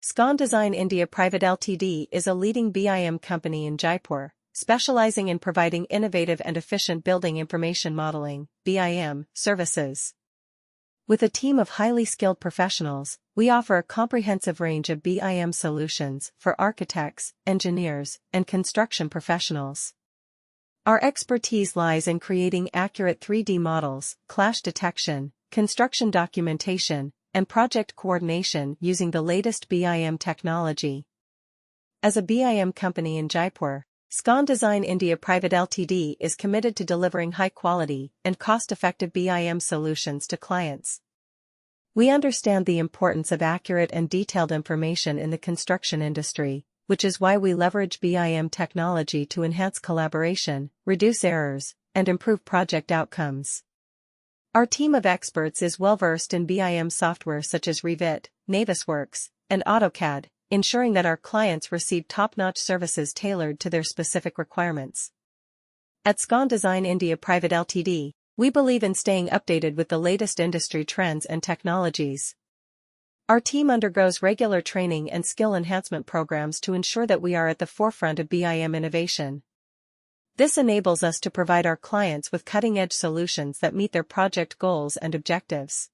Scon Design India Private Ltd is a leading BIM company in Jaipur, specializing in providing innovative and efficient building information modeling (BIM) services. With a team of highly skilled professionals, we offer a comprehensive range of BIM solutions for architects, engineers, and construction professionals. Our expertise lies in creating accurate 3D models, clash detection, construction documentation, and project coordination using the latest BIM technology. As a BIM company in Jaipur, Scon Design India Private Ltd is committed to delivering high-quality and cost-effective BIM solutions to clients. We understand the importance of accurate and detailed information in the construction industry, which is why we leverage BIM technology to enhance collaboration, reduce errors, and improve project outcomes. Our team of experts is well-versed in BIM software such as Revit, Navisworks, and AutoCAD, ensuring that our clients receive top-notch services tailored to their specific requirements. At Scon Design India Private Ltd, we believe in staying updated with the latest industry trends and technologies. Our team undergoes regular training and skill enhancement programs to ensure that we are at the forefront of BIM innovation. This enables us to provide our clients with cutting-edge solutions that meet their project goals and objectives.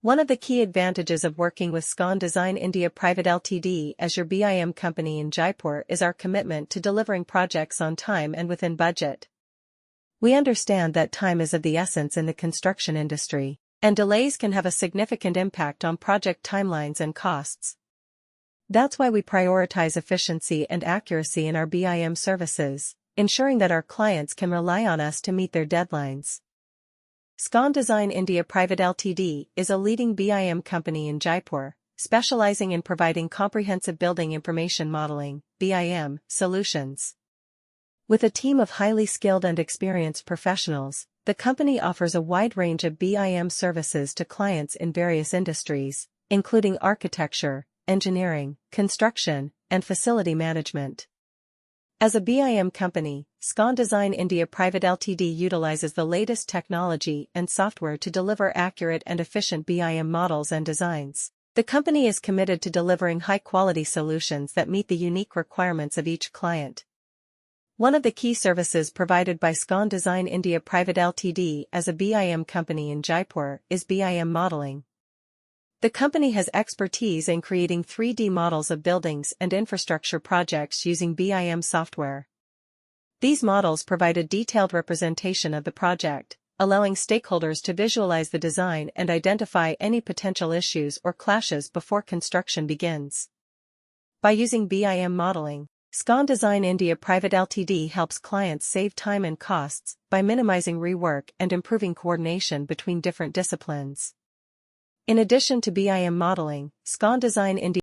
One of the key advantages of working with Scon Design India Private Ltd as your BIM company in Jaipur is our commitment to delivering projects on time and within budget. We understand that time is of the essence in the construction industry, and delays can have a significant impact on project timelines and costs. That's why we prioritize efficiency and accuracy in our BIM services, ensuring that our clients can rely on us to meet their deadlines. Scon Design India Private Ltd is a leading BIM company in Jaipur, specializing in providing comprehensive building information modeling (BIM) solutions. With a team of highly skilled and experienced professionals, the company offers a wide range of BIM services to clients in various industries, including architecture, engineering, construction, and facility management. As a BIM company, Scon Design India Private Ltd utilizes the latest technology and software to deliver accurate and efficient BIM models and designs. The company is committed to delivering high-quality solutions that meet the unique requirements of each client. One of the key services provided by Scon Design India Private Ltd as a BIM company in Jaipur is BIM modeling. The company has expertise in creating 3D models of buildings and infrastructure projects using BIM software. These models provide a detailed representation of the project, allowing stakeholders to visualize the design and identify any potential issues or clashes before construction begins. By using BIM modeling, Scon Design India Private Ltd helps clients save time and costs by minimizing rework and improving coordination between different disciplines. In addition to BIM modeling, Scon Design India